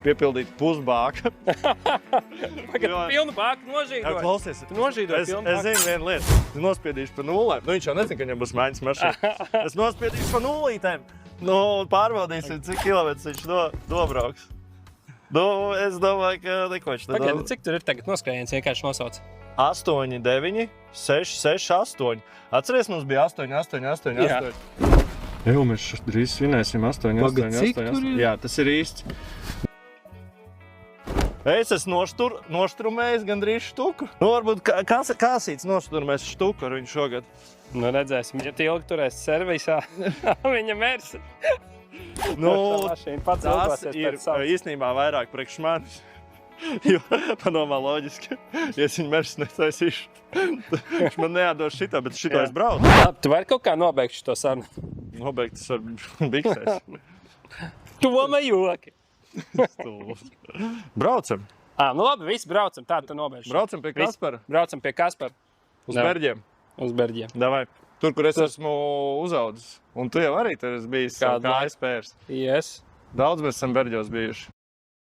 piepildīt pusbāka. Tagad pilnu bāku nožīdot. Klausies, Tu nožīdot es pilnu bāku. zinu vienu lietu. Es nospiedīšu pa nulēm. Nu, viņš jau nezina, ka viņam būs maiņas mašīna. Es nospiedīšu pa nulītēm. Nu, pārbaudīsim, cik kilometrus viņš dobrauks. Nu, es domāju, ka neko viņš Pagaid, cik tur ir tagad noskrējiens, vienkārši nosauc? 8, 9, 6, 6, 8. Atceries, mums bija 8, 8, 8, 8. Jau mēs drīz svinēsim 8, 8, 8. Cik tur ir? Jā, tas ir īsts. Es esmu noštrumējis gandrīz štuku. Nu, varbūt kāsīts noštrumēs štuku ar viņu šogad. Nu, redzēsim, ja tu ilgi turēs servisā, viņa mērs. Nu, pats tas ir īstenībā vairāk priekš manis. Jo, padomā loģiski, ja es viņu mērs netaisīšu, viņš man neatdos šitā, bet šitā es braucu. Tu vari kaut kā nobeigt šo sarunu? Nobeigtas ar biksēs. Toma joki. Braucam. Nu labi, visi braucam, tā tu nobeigšu. Braucam pie Kaspara. Braucam pie Kaspara. Uz Berģiem. Uz Berģiem. Davai. Tur, kur es esmu uzaudzis. Un tu jau arī tur esi bijis kā ASPrs. Yes. Daudz mēs esam Berģos bijuši.